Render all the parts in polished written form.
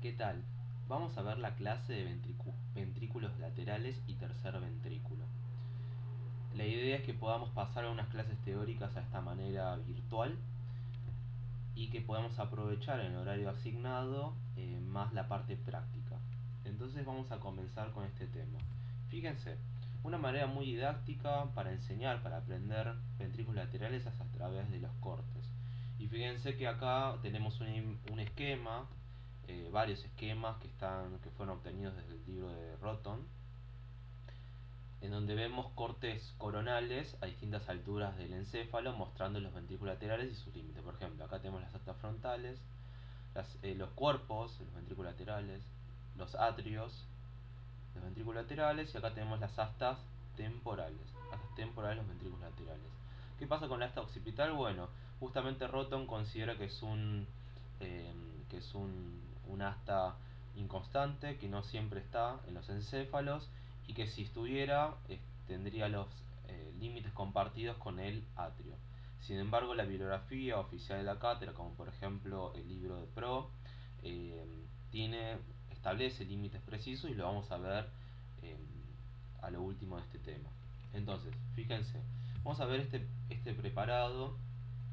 ¿qué tal? Vamos a ver la clase de ventrículos laterales y tercer ventrículo. La idea es que podamos pasar unas clases teóricas a esta manera virtual y que podamos aprovechar en el horario asignado más la parte práctica. Entonces vamos a comenzar con este tema. Fíjense, una manera muy didáctica para enseñar, para aprender ventrículos laterales es a través de los cortes. Y fíjense que acá tenemos un esquema, varios esquemas que fueron obtenidos desde el libro de Roton, en donde vemos cortes coronales a distintas alturas del encéfalo mostrando los ventrículos laterales y sus límites. Por ejemplo, acá tenemos las astas frontales, los cuerpos, los ventrículos laterales, los atrios, los ventrículos laterales, y acá tenemos las astas temporales, los ventrículos laterales. ¿Qué pasa con la asta occipital? Bueno, justamente Roton considera que es eh, un asta inconstante, que no siempre está en los encéfalos, y que si estuviera tendría los límites compartidos con el atrio. Sin embargo, la bibliografía oficial de la cátedra, como por ejemplo el libro de Pro, eh, establece límites precisos, y lo vamos a ver eh, a lo último de este tema. Entonces, fíjense, vamos a ver este preparado,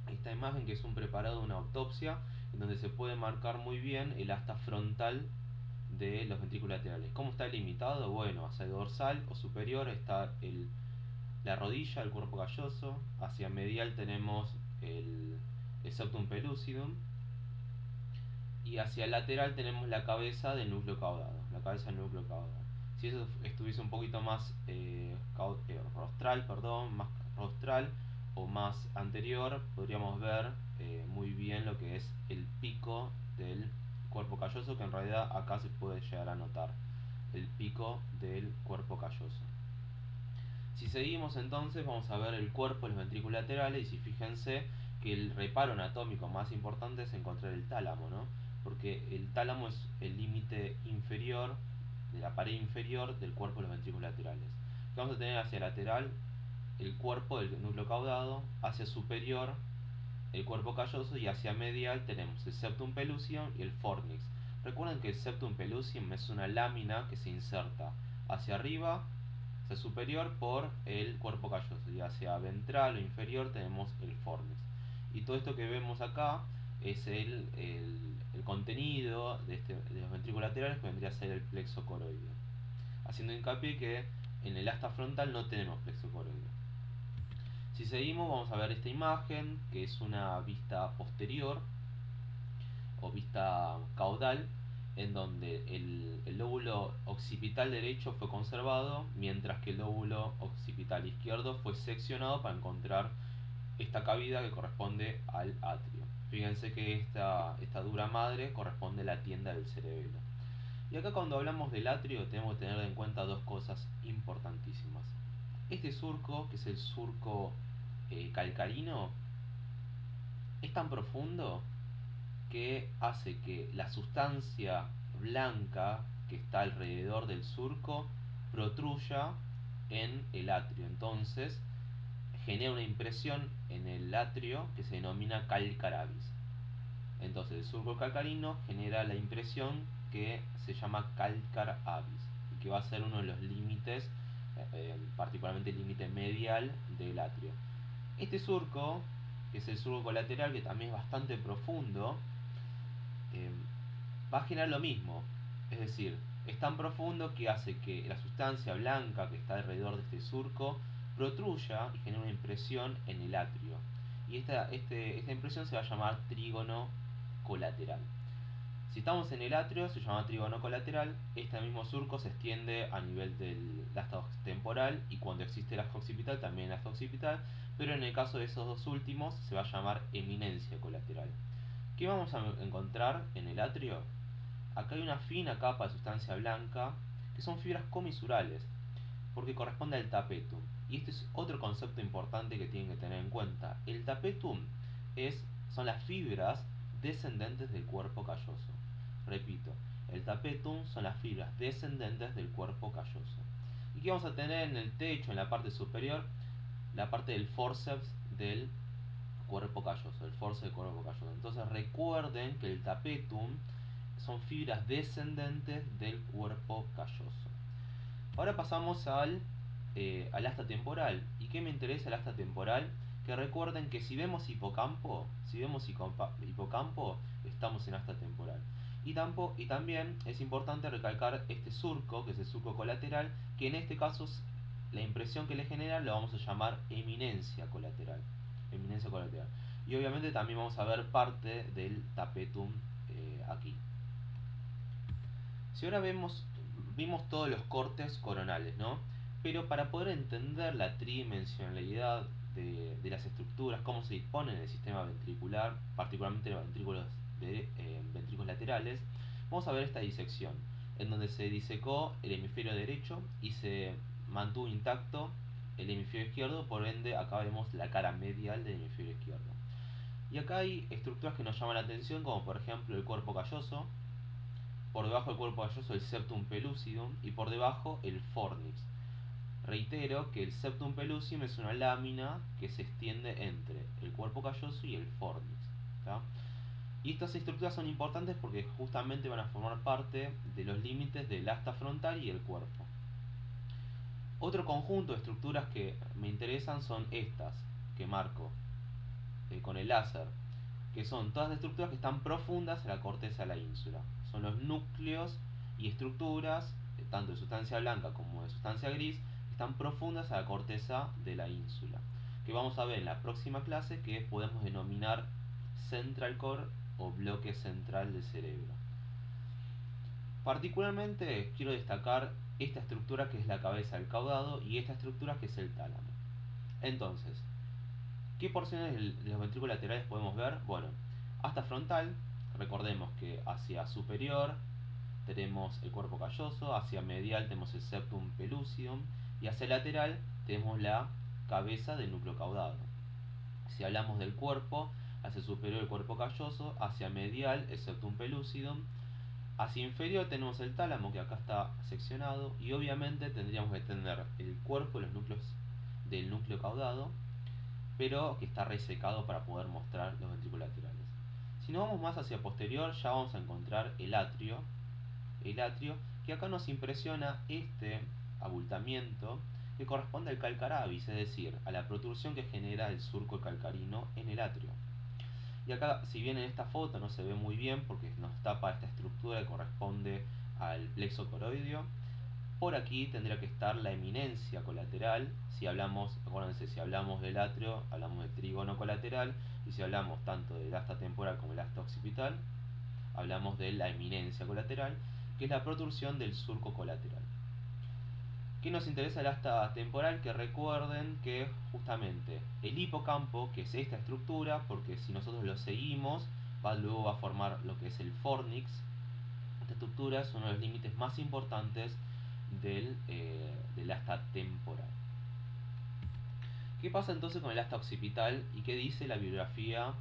esta imagen, que es un preparado de una autopsia, en donde se puede marcar muy bien el asta frontal de los ventrículos laterales. ¿Cómo está limitado? Bueno, hacia el dorsal o superior está la rodilla, el cuerpo calloso. Hacia medial tenemos el septum pellucidum, y hacia el lateral tenemos la cabeza del núcleo caudado. Si eso estuviese un poquito más más rostral o más anterior, podríamos ver muy bien lo que es el pico del cuerpo calloso, que en realidad acá se puede llegar a notar el pico del cuerpo calloso. Si seguimos, entonces vamos a ver el cuerpo de los ventrículos laterales, y si fíjense que el reparo anatómico más importante es encontrar el tálamo, ¿no? Porque el tálamo es el límite inferior de la pared inferior del cuerpo de los ventrículos laterales. Vamos a tener hacia lateral el cuerpo del núcleo caudado, hacia superior el cuerpo calloso, y hacia medial tenemos el septum pellucidum y el fornix. Recuerden que el septum pellucidum es una lámina que se inserta hacia arriba, hacia superior, por el cuerpo calloso, y hacia ventral o inferior tenemos el fornix. Y todo esto que vemos acá es el contenido de los ventrículos laterales, que vendría a ser el plexo coroideo. Haciendo hincapié que en el asta frontal no tenemos plexo coroideo. Si seguimos, vamos a ver esta imagen, que es una vista posterior o vista caudal, en donde el lóbulo occipital derecho fue conservado, mientras que el lóbulo occipital izquierdo fue seccionado para encontrar esta cavidad que corresponde al atrio. Fíjense que esta dura madre corresponde a la tienda del cerebelo. Y acá, cuando hablamos del atrio, tenemos que tener en cuenta dos cosas importantísimas. Este surco, que es el surco calcarino, es tan profundo que hace que la sustancia blanca que está alrededor del surco protruya en el atrio. Entonces genera una impresión en el atrio que se denomina calcaravis. Entonces el surco calcarino genera la impresión que se llama calcar avis, y que va a ser uno de los límites, particularmente el límite medial del atrio. Este surco, que es el surco colateral, que también es bastante profundo, eh, va a generar lo mismo. Es decir, es tan profundo que hace que la sustancia blanca que está alrededor de este surco protruya y genere una impresión en el atrio. Y esta impresión se va a llamar trígono colateral. Si estamos en el atrio, se llama trígono colateral. Este mismo surco se extiende a nivel del asta temporal, y cuando existe el asta occipital, también el asta occipital, pero en el caso de esos dos últimos se va a llamar eminencia colateral. ¿Qué vamos a encontrar en el atrio? Acá hay una fina capa de sustancia blanca, que son fibras comisurales, porque corresponde al tapetum. Y este es otro concepto importante que tienen que tener en cuenta. El tapetum son las fibras descendentes del cuerpo calloso. Repito, el tapetum son las fibras descendentes del cuerpo calloso. ¿Y qué vamos a tener en el techo, en la parte superior? La parte del forceps del cuerpo calloso, el forceps del cuerpo calloso. Entonces recuerden que el tapetum son fibras descendentes del cuerpo calloso. Ahora pasamos al asta temporal. ¿Y qué me interesa el asta temporal? Que recuerden que si vemos hipocampo, estamos en asta temporal. Y también es importante recalcar este surco, que es el surco colateral, que en este caso la impresión que le genera lo vamos a llamar eminencia colateral. Eminencia colateral. Y obviamente también vamos a ver parte del tapetum aquí. Si ahora vimos todos los cortes coronales, ¿no? Pero para poder entender la tridimensionalidad de las estructuras, cómo se disponen en el sistema ventricular, particularmente los ventrículos laterales, vamos a ver esta disección, en donde se disecó el hemisferio derecho y se mantuvo intacto el hemisferio izquierdo, por ende acá vemos la cara medial del hemisferio izquierdo. Y acá hay estructuras que nos llaman la atención, como por ejemplo el cuerpo calloso, por debajo del cuerpo calloso el septum pellucidum y por debajo el fornix. Reitero que el septum pellucidum es una lámina que se extiende entre el cuerpo calloso y el fornix, ¿tá? Y estas estructuras son importantes porque justamente van a formar parte de los límites del asta frontal y el cuerpo. Otro conjunto de estructuras que me interesan son estas, que marco con el láser, que son todas las estructuras que están profundas en la corteza de la ínsula. Son los núcleos y estructuras, tanto de sustancia blanca como de sustancia gris, que están profundas a la corteza de la ínsula, que vamos a ver en la próxima clase, que podemos denominar central core o bloque central del cerebro. Particularmente quiero destacar esta estructura que es la cabeza del caudado y esta estructura que es el tálamo. Entonces, ¿qué porciones de los ventrículos laterales podemos ver? Bueno, asta frontal, recordemos que hacia superior tenemos el cuerpo calloso, hacia medial tenemos el septum pellucidum y hacia lateral tenemos la cabeza del núcleo caudado. Si hablamos del cuerpo, hacia superior el cuerpo calloso, hacia medial el septum pellucidum, hacia inferior tenemos el tálamo que acá está seccionado y obviamente tendríamos que tener el cuerpo, los núcleos del núcleo caudado, pero que está resecado para poder mostrar los ventrículos laterales. Si nos vamos más hacia posterior, ya vamos a encontrar el atrio, que acá nos impresiona este abultamiento que corresponde al calcaravis, es decir, a la protrusión que genera el surco calcarino en el atrio. Y acá, si bien en esta foto no se ve muy bien porque nos tapa esta estructura que corresponde al plexo coroideo, por aquí tendría que estar la eminencia colateral. Si hablamos, acuérdense, si hablamos del atrio, hablamos del trígono colateral, y si hablamos tanto del asta temporal como del asta occipital, hablamos de la eminencia colateral, que es la protrusión del surco colateral. ¿Qué nos interesa el asta temporal? Que recuerden que justamente el hipocampo, que es esta estructura, porque si nosotros lo seguimos, luego va a formar lo que es el fornix. Esta estructura es uno de los límites más importantes del asta temporal. ¿Qué pasa entonces con el asta occipital y qué dice la bibliografía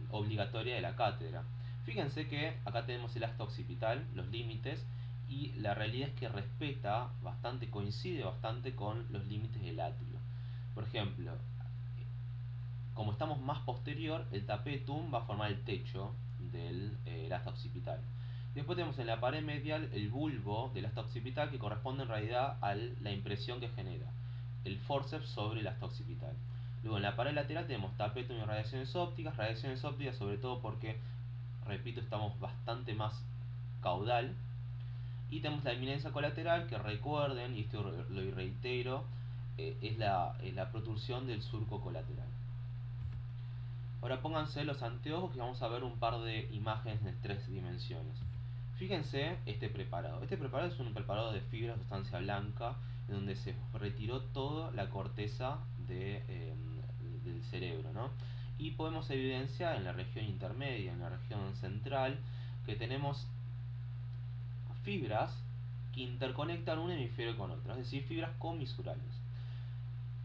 obligatoria de la cátedra? Fíjense que acá tenemos el asta occipital, los límites, y la realidad es que respeta bastante, coincide bastante con los límites del atrio. Por ejemplo, como estamos más posterior, el tapetum va a formar el techo del asta occipital. Después tenemos en la pared medial el bulbo del asta occipital, que corresponde en realidad a la impresión que genera el forceps sobre el asta occipital. Luego en la pared lateral tenemos tapetum y radiaciones ópticas sobre todo porque, repito, estamos bastante más caudal. Y tenemos la eminencia colateral, que recuerden, y esto lo reitero, es la protrusión del surco colateral. Ahora pónganse los anteojos que vamos a ver un par de imágenes de 3 dimensiones. Fíjense este preparado. Este preparado es un preparado de fibra de sustancia blanca, en donde se retiró toda la corteza del cerebro, ¿no? Y podemos evidenciar en la región intermedia, en la región central, que tenemos fibras que interconectan un hemisferio con otro, es decir, fibras comisurales.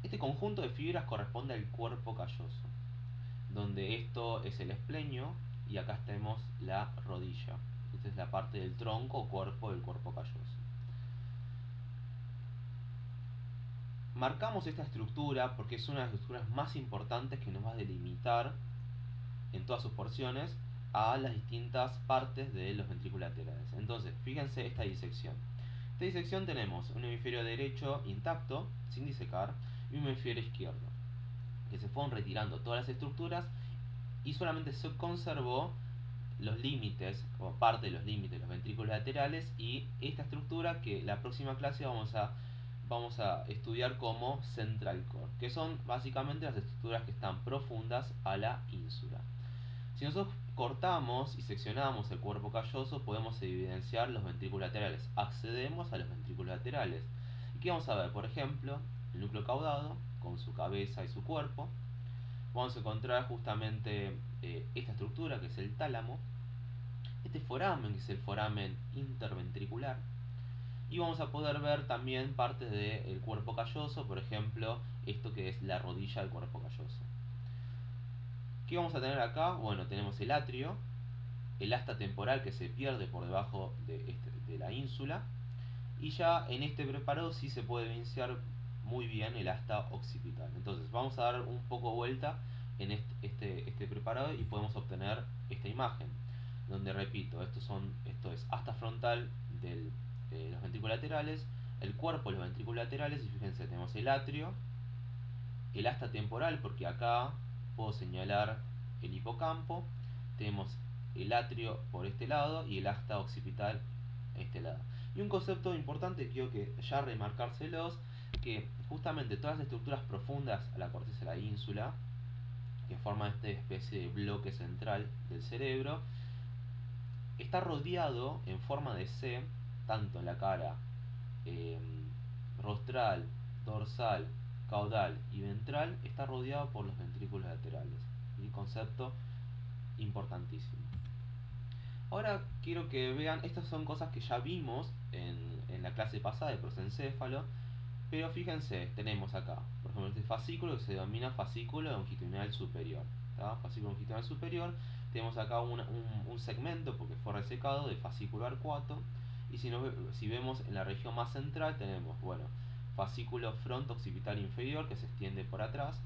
Este conjunto de fibras corresponde al cuerpo calloso, donde esto es el esplenio y acá tenemos la rodilla. Esta es la parte del tronco o cuerpo del cuerpo calloso. Marcamos esta estructura porque es una de las estructuras más importantes que nos va a delimitar en todas sus porciones a las distintas partes de los ventrículos laterales. Entonces, fíjense esta disección. Esta disección tenemos un hemisferio derecho intacto, sin disecar, y un hemisferio izquierdo, que se fueron retirando todas las estructuras y solamente se conservó los límites, o parte de los límites de los ventrículos laterales, y esta estructura que la próxima clase vamos a estudiar como central core, que son básicamente las estructuras que están profundas a la ínsula. Si nosotros cortamos y seccionamos el cuerpo calloso, podemos evidenciar los ventrículos laterales. Accedemos a los ventrículos laterales. ¿Y qué vamos a ver? Por ejemplo, el núcleo caudado, con su cabeza y su cuerpo. Vamos a encontrar justamente esta estructura, que es el tálamo. Este foramen, que es el foramen interventricular. Y vamos a poder ver también partes del cuerpo calloso, por ejemplo, esto que es la rodilla del cuerpo calloso. ¿Qué vamos a tener acá? Bueno, tenemos el atrio, el asta temporal que se pierde por debajo de la ínsula, y ya en este preparado sí se puede evidenciar muy bien el asta occipital. Entonces vamos a dar un poco vuelta en este preparado y podemos obtener esta imagen, donde repito, esto es asta frontal de los ventrículos laterales, el cuerpo de los ventrículos laterales, y fíjense, tenemos el atrio, el asta temporal, porque acá puedo señalar el hipocampo, tenemos el atrio por este lado y el asta occipital en este lado. Y un concepto importante, quiero que ya remarcárselos, que justamente todas las estructuras profundas a la corteza de la ínsula, que forman esta especie de bloque central del cerebro, está rodeado en forma de C, tanto en la cara eh, rostral, dorsal, caudal y ventral, está rodeado por los ventrículos laterales. Un concepto importantísimo. Ahora quiero que vean, estas son cosas que ya vimos en la clase pasada de prosencéfalo, pero fíjense, tenemos acá, por ejemplo, este fascículo que se denomina fascículo longitudinal superior. ¿Tá? Fascículo longitudinal superior, tenemos acá un segmento, porque fue resecado, de fascículo arcuato, y si vemos en la región más central tenemos, bueno, fascículo fronto-occipital inferior que se extiende por atrás,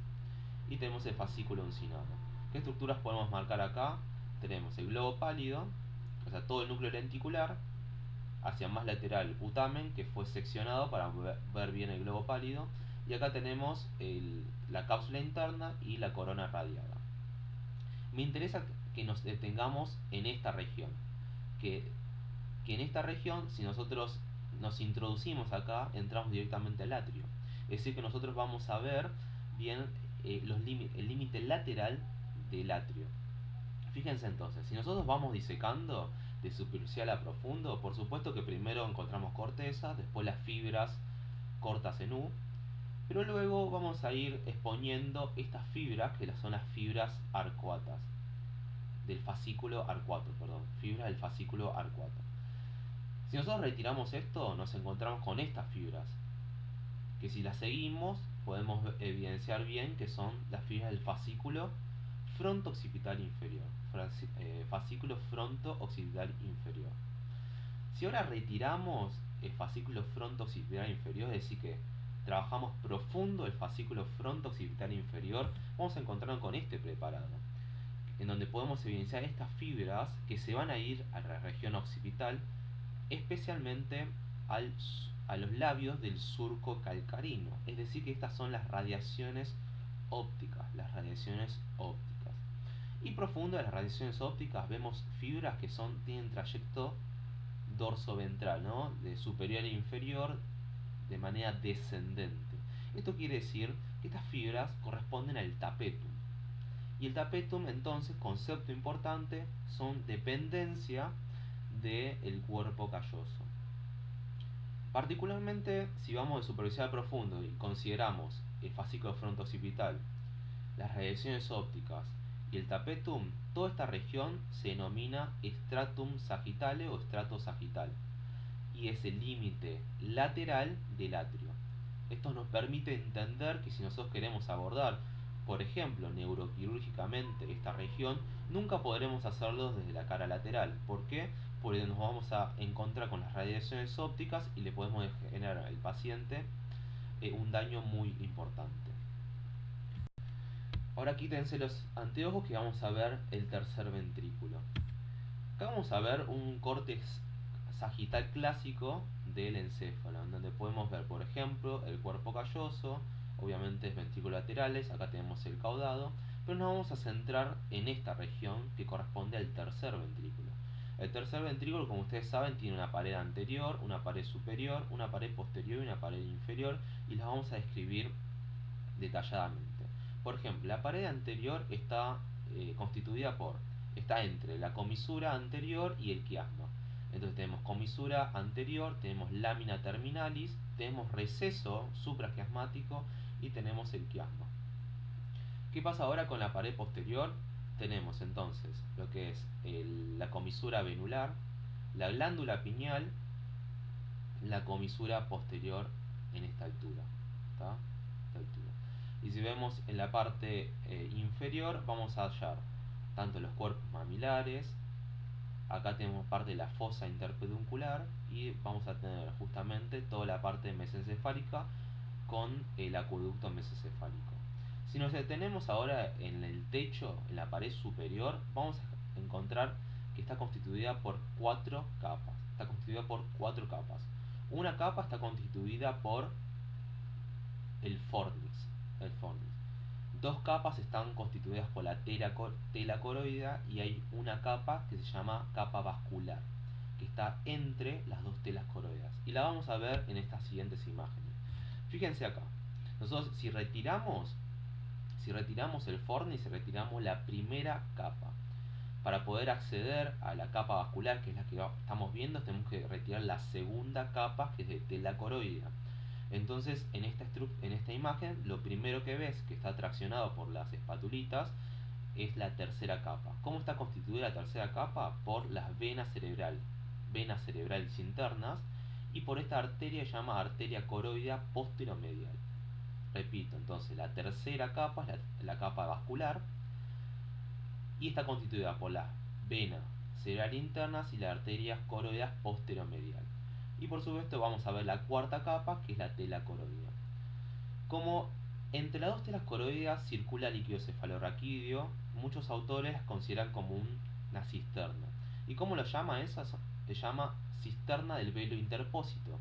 y tenemos el fascículo uncinado. ¿Qué estructuras podemos marcar acá? Tenemos el globo pálido, o sea, todo el núcleo lenticular, hacia más lateral putamen, que fue seccionado para ver bien el globo pálido, y acá tenemos la cápsula interna y la corona radiada. Me interesa que nos detengamos en esta región, que en esta región, si nosotros nos introducimos acá, entramos directamente al atrio. Es decir, que nosotros vamos a ver bien el límite lateral del atrio. Fíjense entonces, si nosotros vamos disecando de superficial a profundo, por supuesto que primero encontramos corteza, después las fibras cortas en U, pero luego vamos a ir exponiendo estas fibras, que son las fibras arcuatas, del fascículo arcuato, perdón, fibras del fascículo arcuato. Si nosotros retiramos esto, nos encontramos con estas fibras, que si las seguimos podemos evidenciar bien que son las fibras del fascículo fronto-occipital inferior. Fascículo fronto-occipital inferior. Si ahora retiramos el fascículo fronto-occipital inferior, es decir, que trabajamos profundo el fascículo fronto-occipital inferior, vamos a encontrarnos con este preparado, en donde podemos evidenciar estas fibras que se van a ir a la región occipital, especialmente a los labios del surco calcarino. Es decir, que estas son las radiaciones ópticas, Y profundo de las radiaciones ópticas vemos fibras que tienen trayecto dorso-ventral, ¿no? De superior a inferior de manera descendente. Esto quiere decir que estas fibras corresponden al tapetum. Y el tapetum, entonces, concepto importante, son dependencia del cuerpo calloso. Particularmente, si vamos de superficial a profundo y consideramos el fascículo fronto-occipital, las radiaciones ópticas y el tapetum, toda esta región se denomina stratum sagittale o estrato sagital, y es el límite lateral del atrio. Esto nos permite entender que si nosotros queremos abordar, por ejemplo, neuroquirúrgicamente esta región, nunca podremos hacerlo desde la cara lateral. ¿Por qué? Porque nos vamos a encontrar con las radiaciones ópticas y le podemos generar al paciente un daño muy importante. Ahora quítense los anteojos que vamos a ver el tercer ventrículo. Acá vamos a ver un corte sagital clásico del encéfalo, en donde podemos ver, por ejemplo, el cuerpo calloso, obviamente ventrículos laterales, acá tenemos el caudado, pero nos vamos a centrar en esta región que corresponde al tercer ventrículo. El tercer ventrículo, como ustedes saben, tiene una pared anterior, una pared superior, una pared posterior y una pared inferior, y las vamos a describir detalladamente. Por ejemplo, la pared anterior está está entre la comisura anterior y el quiasma. Entonces tenemos comisura anterior, tenemos lámina terminalis, tenemos receso supraquiasmático y tenemos el quiasma. ¿Qué pasa ahora con la pared posterior? Tenemos entonces lo que es la comisura venular, la glándula pineal, la comisura posterior en esta altura. ¿Tá? Esta altura. Y si vemos en la parte inferior, vamos a hallar tanto los cuerpos mamilares, acá tenemos parte de la fosa interpeduncular y vamos a tener justamente toda la parte mesencefálica con el acueducto mesocefálico. Si nos detenemos ahora en el techo, en la pared superior, vamos a encontrar que está constituida por cuatro capas. Está constituida por cuatro capas. Una capa está constituida por el fornix. El fornix. Dos capas están constituidas por la tela coroidea y hay una capa que se llama capa vascular, que está entre las dos telas coroideas. Y la vamos a ver en estas siguientes imágenes. Fíjense acá. Nosotros si retiramos el fornix, retiramos la primera capa. Para poder acceder a la capa vascular, que es la que estamos viendo, tenemos que retirar la segunda capa, que es de tela coroidea. Entonces, en esta imagen, lo primero que ves, que está traccionado por las espatulitas, es la tercera capa. ¿Cómo está constituida la tercera capa? Por las venas cerebrales internas, y por esta arteria se llama arteria coroidea posteromedial. Repito, entonces la tercera capa es la capa vascular y está constituida por las venas cerebral internas y las arterias coroideas posteromedial. Y por supuesto vamos a ver la cuarta capa, que es la tela coroidea. Como entre las dos telas coroideas circula líquido cefalorraquídeo, muchos autores las consideran como una cisterna. ¿Y cómo lo llama esa? Se llama cisterna del velo interpósito,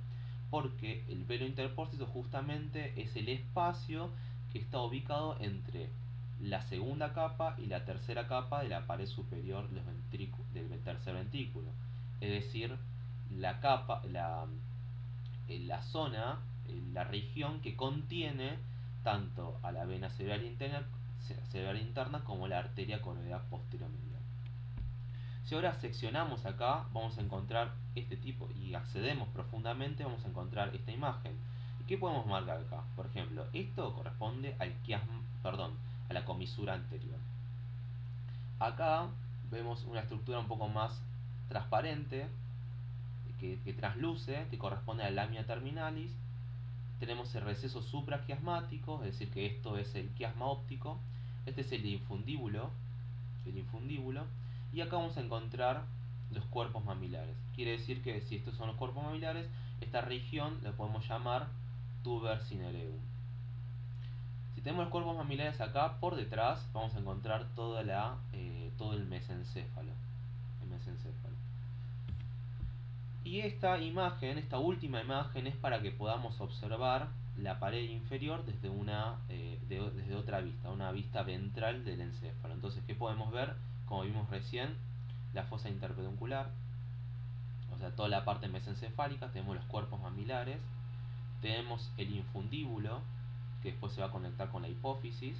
porque el velo interpósito justamente es el espacio que está ubicado entre la segunda capa y la tercera capa de la pared superior del tercer ventrículo. Es decir, la zona, la región que contiene tanto a la vena cerebral interna como la arteria coroidea posteromedial. Si ahora seccionamos acá, vamos a encontrar este tipo y accedemos profundamente, vamos a encontrar esta imagen. ¿Y qué podemos marcar acá? Por ejemplo, esto corresponde a la comisura anterior. Acá vemos una estructura un poco más transparente, que trasluce, que corresponde a la lámina terminalis. Tenemos el receso supraquiasmático, es decir, que esto es el quiasma óptico. Este es el infundíbulo. Y acá vamos a encontrar los cuerpos mamilares. Quiere decir que si estos son los cuerpos mamilares, esta región la podemos llamar tuber cinereum. Si tenemos los cuerpos mamilares acá, por detrás vamos a encontrar todo el mesencéfalo. Y esta imagen, esta última imagen, es para que podamos observar la pared inferior desde otra vista, una vista ventral del encéfalo. Entonces, ¿qué podemos ver? Como vimos recién, la fosa interpeduncular, o sea, toda la parte mesencefálica, tenemos los cuerpos mamilares, tenemos el infundíbulo, que después se va a conectar con la hipófisis,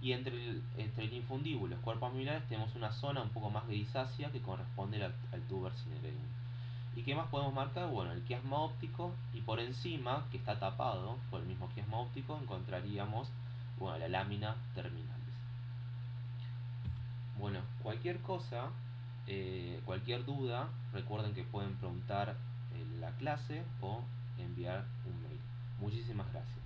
y entre el infundíbulo y los cuerpos mamilares tenemos una zona un poco más grisácea que corresponde al tuber cinereum. ¿Y qué más podemos marcar? Bueno, el quiasma óptico, y por encima, que está tapado por el mismo quiasma óptico, encontraríamos la lámina terminalis. Bueno, cualquier cosa, cualquier duda, recuerden que pueden preguntar en la clase o enviar un mail. Muchísimas gracias.